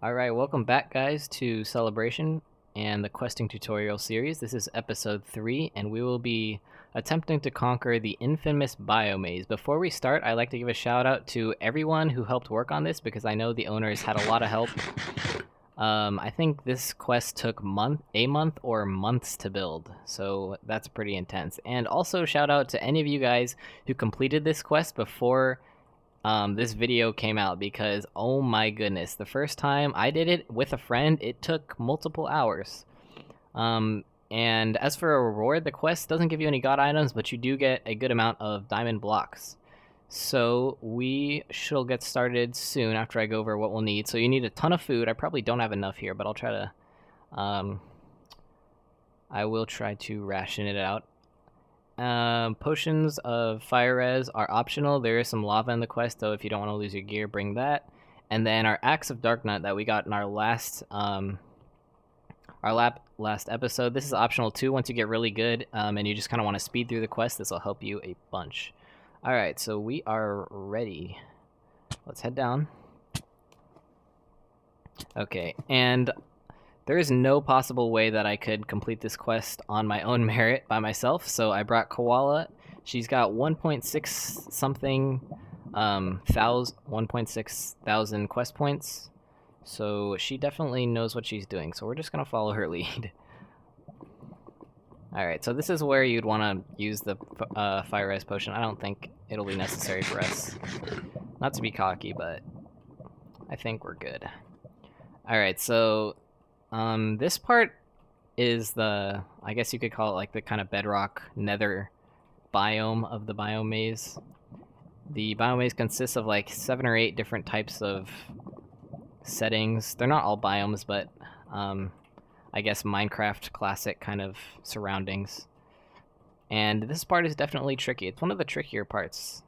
Alright, welcome back guys to Celebration and the questing tutorial series. This is episode 3 and we will be attempting to conquer the infamous Biome. Before we start, I'd like to give a shout out to everyone who helped work on this because I know the owners had a lot of help. I think this quest took a month or months to build, so that's pretty intense. And also shout out to any of you guys who completed this quest before this video came out, because oh my goodness, the first time I did it with a friend, it took multiple hours. And as for a reward, the quest doesn't give you any god items, but you do get a good amount of diamond blocks. So we shall get started soon after I go over what we'll need. So you need a ton of food. I probably don't have enough here, but I'll try to I will try to ration it out. Potions of fire res are optional. There is some lava in the quest, though. If you don't want to lose your gear, bring that. And then our axe of dark nut that we got in our last episode. This is optional too. Once you get really good, and you just kind of want to speed through the quest, this will help you a bunch. All right, so we are ready. Let's head down. Okay, and there is no possible way that I could complete this quest on my own merit by myself, so I brought Koala. She's got 1.6 something 1.6 thousand quest points, so she definitely knows what she's doing, so we're just going to follow her lead. Alright, so this is where you'd want to use the fire res potion. I don't think it'll be necessary for us. Not to be cocky, but I think we're good. Alright, so this part is the, I guess you could call it like the kind of bedrock nether biome of the biome maze. The biome maze consists of like 7 or 8 different types of settings. They're not all biomes, but I guess Minecraft classic kind of surroundings. And this part is definitely tricky. It's one of the trickier parts,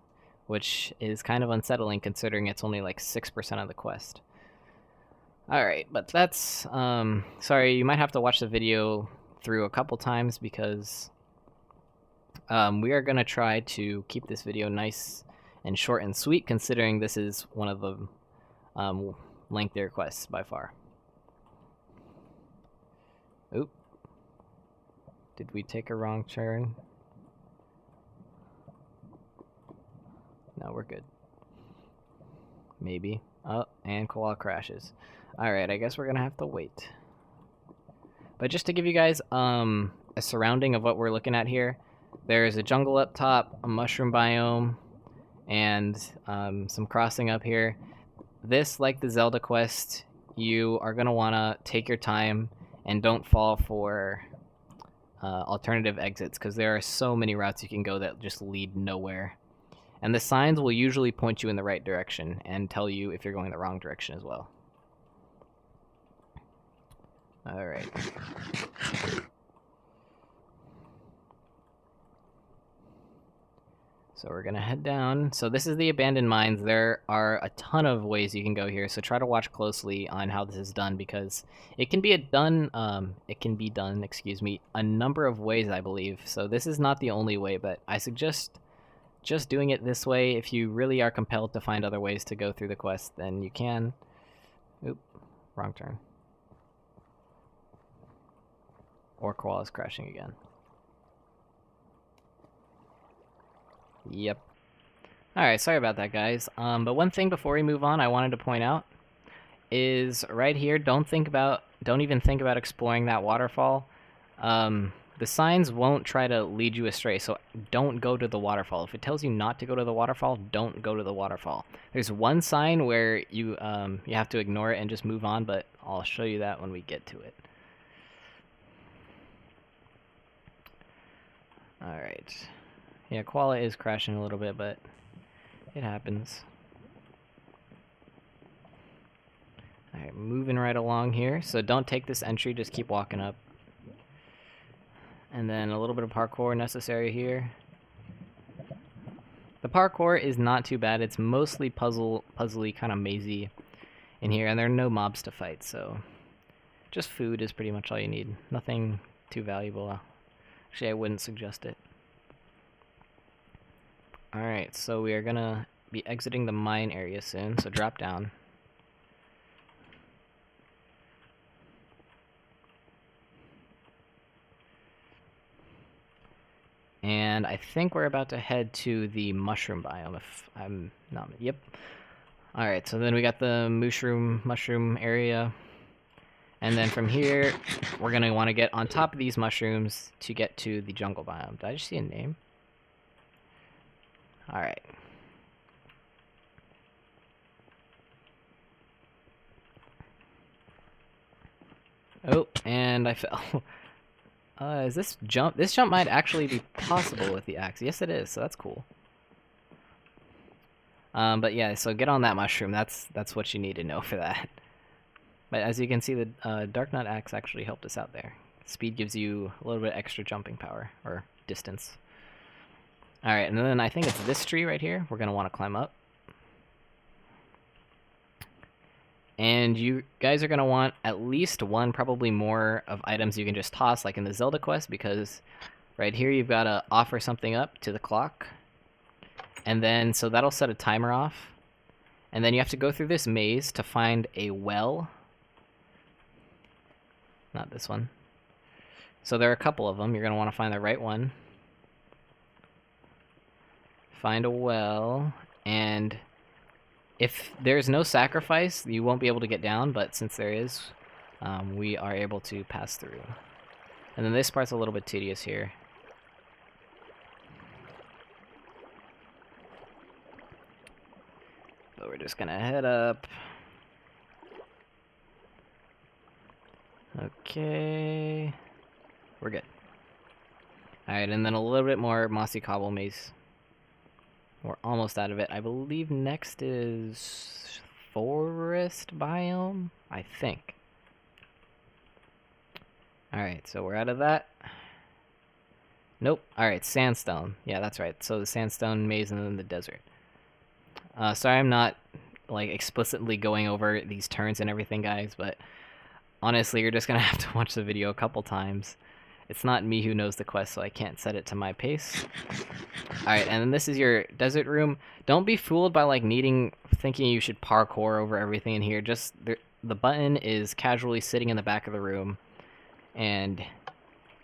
which is kind of unsettling considering it's only like 6% of the quest. Alright, but that's, sorry, you might have to watch the video through a couple times because we are going to try to keep this video nice and short and sweet, considering this is one of the lengthier quests by far. Oop. Did we take a wrong turn? No, we're good. Maybe. Oh, and Koala crashes. Alright, I guess we're gonna have to wait. But just to give you guys a surrounding of what we're looking at here, there's a jungle up top, a mushroom biome, and some crossing up here. This, like the Zelda quest, you are gonna wanna take your time and don't fall for alternative exits, because there are so many routes you can go that just lead nowhere. And the signs will usually point you in the right direction and tell you if you're going the wrong direction as well. Alright. So we're gonna head down. So this is the abandoned mines. There are a ton of ways you can go here, so try to watch closely on how this is done, because it can be done, excuse me, a number of ways, I believe. So this is not the only way, but I suggest just doing it this way. If you really are compelled to find other ways to go through the quest, then you can. Oop, wrong turn. Or Koala's crashing again. Yep. Alright, sorry about that, guys. But one thing before we move on I wanted to point out is right here, don't even think about exploring that waterfall. The signs won't try to lead you astray, so don't go to the waterfall. If it tells you not to go to the waterfall, don't go to the waterfall. There's one sign where you have to ignore it and just move on, but I'll show you that when we get to it. Alright. Yeah, Koala is crashing a little bit, but it happens. Alright, moving right along here. So don't take this entry, just keep walking up. And then a little bit of parkour necessary here. The parkour is not too bad. It's mostly puzzly, kind of mazy in here, and there are no mobs to fight, so just food is pretty much all you need. Nothing too valuable. Actually, I wouldn't suggest it. Alright, so we are gonna be exiting the mine area soon, so drop down. And I think we're about to head to the mushroom biome, if I'm not... Yep. Alright, so then we got the mushroom area. And then from here, we're going to want to get on top of these mushrooms to get to the jungle biome. Did I just see a name? Alright. Oh, and I fell. Is this jump? This jump might actually be possible with the axe. Yes, it is, so that's cool. But yeah, so get on that mushroom. That's what you need to know for that. But as you can see, the Dark Nut axe actually helped us out there. Speed gives you a little bit extra jumping power, or distance. Alright, and then I think it's this tree right here we're going to want to climb up. And you guys are going to want at least one, probably more, of items you can just toss, like in the Zelda quest, because right here you've got to offer something up to the clock. And then, so that'll set a timer off. And then you have to go through this maze to find a well. Not this one. So there are a couple of them. You're going to want to find the right one. Find a well. And if there's no sacrifice, you won't be able to get down. But since there is, we are able to pass through. And then this part's a little bit tedious here. But we're just going to head up. Okay. We're good. Alright, and then a little bit more mossy cobble maze. We're almost out of it. I believe next is forest biome, I think. Alright, so we're out of that. Nope. Alright, sandstone. Yeah, that's right. So the sandstone maze and then the desert. Sorry I'm not like explicitly going over these turns and everything, guys, but honestly, you're just gonna have to watch the video a couple times. It's not me who knows the quest, so I can't set it to my pace. Alright, and then this is your desert room. Don't be fooled by like thinking you should parkour over everything in here. Just the button is casually sitting in the back of the room, and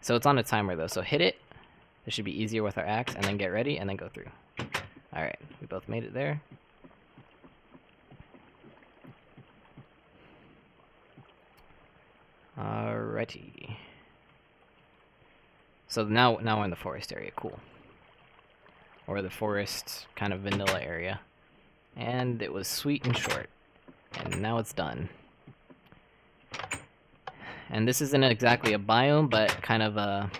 so it's on a timer though. So hit it. This should be easier with our axe, and then get ready, and then go through. Alright, we both made it there. Alrighty. So now we're in the forest area, cool. Or the forest kind of vanilla area. And it was sweet and short. And now it's done. And this isn't exactly a biome, but kind of a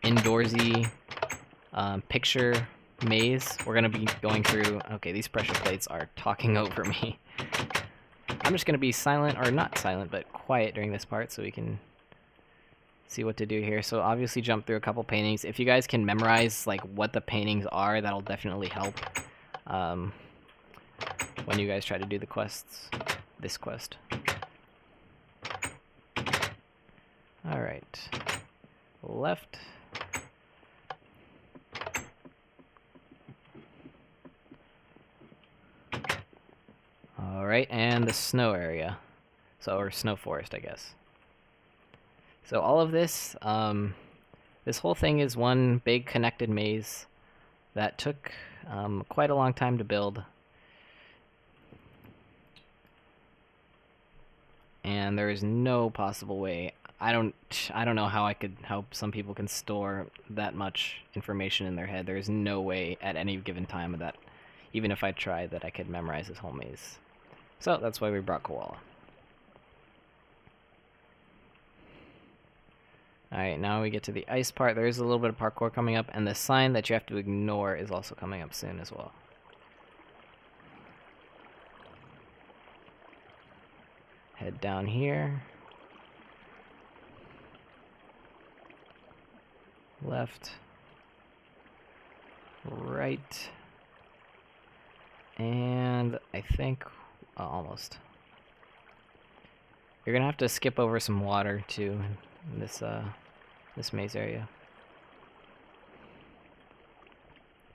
indoorsy picture maze. We're gonna be going through... Okay, these pressure plates are talking over me. I'm just gonna be silent, or not silent, but quiet during this part so we can see what to do here. So obviously jump through a couple paintings. If you guys can memorize like what the paintings are, that'll definitely help when you guys try to do the quests. This quest. Alright. Left. Alright, and the snow area. So, or snow forest, I guess. So all of this, this whole thing is one big connected maze that took quite a long time to build. And there is no possible way. I don't know how some people can store that much information in their head. There is no way at any given time that, even if I tried, that I could memorize this whole maze. So that's why we brought Koala. Alright, now we get to the ice part. There is a little bit of parkour coming up, and the sign that you have to ignore is also coming up soon as well. Head down here. Left. Right. And I think... almost. You're gonna have to skip over some water too in this maze area.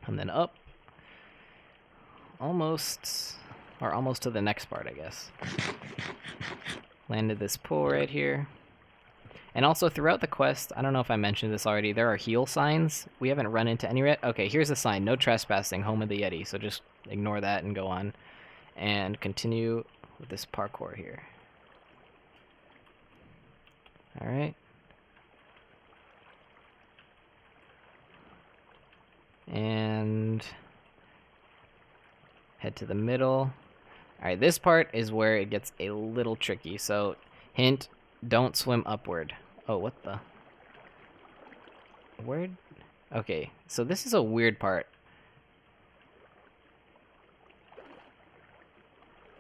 And then up. Almost to the next part, I guess. Landed this pool right here. And also throughout the quest, I don't know if I mentioned this already, there are heal signs. We haven't run into any yet. Okay, here's a sign, no trespassing, home of the Yeti. So just ignore that and go on. And continue with this parkour here. Alright. And head to the middle. Alright, this part is where it gets a little tricky. So, hint, don't swim upward. Oh, what the? Where? Okay, so this is a weird part.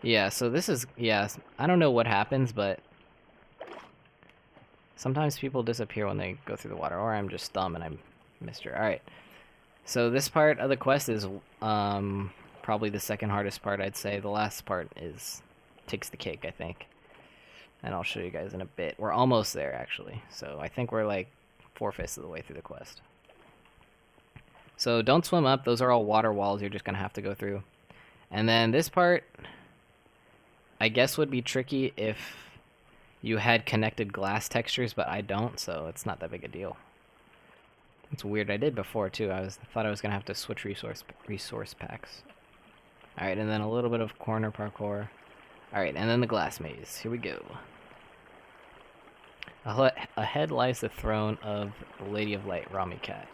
Yeah, so this is, yeah, I don't know what happens, but sometimes people disappear when they go through the water, or I'm just dumb and I missed her. Alright, so this part of the quest is probably the second hardest part, I'd say. The last part takes the cake, I think. And I'll show you guys in a bit. We're almost there, actually. So I think we're like 4/5 of the way through the quest. So don't swim up. Those are all water walls you're just going to have to go through. And then this part, I guess, would be tricky if you had connected glass textures, but I don't, so it's not that big a deal. It's weird. I did before, too. Thought I was going to have to switch resource packs. Alright, and then a little bit of corner parkour. Alright, and then the glass maze. Here we go. Ahead lies the throne of the Lady of Light, Rami Cat.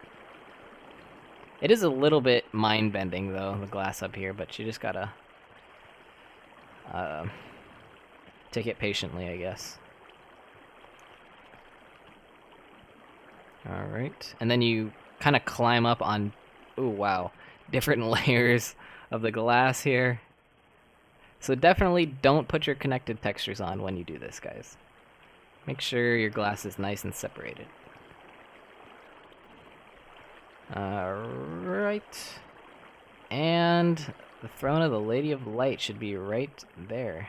It is a little bit mind-bending, though, the glass up here, but you just gotta take it patiently, I guess. Alright, and then you kind of climb up on, ooh, wow, different layers of the glass here. So definitely don't put your connected textures on when you do this, guys. Make sure your glass is nice and separated. Alright. And the throne of the Lady of Light should be right there.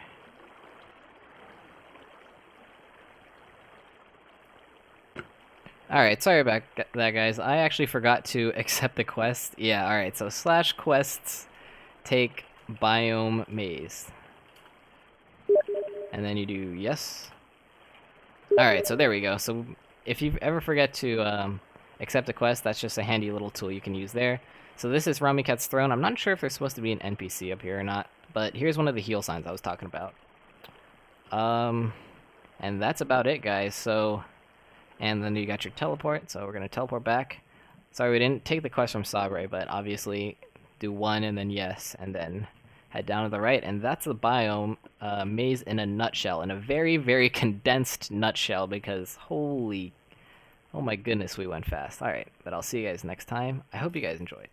Alright, sorry about that, guys. I actually forgot to accept the quest. Yeah, alright, so /quests take Biome Maze. And then you do yes. Alright, so there we go. So if you ever forget to accept a quest, that's just a handy little tool you can use there. So this is Rami Cat's throne. I'm not sure if there's supposed to be an NPC up here or not, but here's one of the heal signs I was talking about. And that's about it, guys. So, and then you got your teleport, so we're going to teleport back. Sorry, we didn't take the quest from Sabre, but obviously do one and then yes, and then head down to the right, and that's the biome maze in a nutshell, in a very, very condensed nutshell, because holy, oh my goodness, we went fast. Alright, but I'll see you guys next time. I hope you guys enjoyed.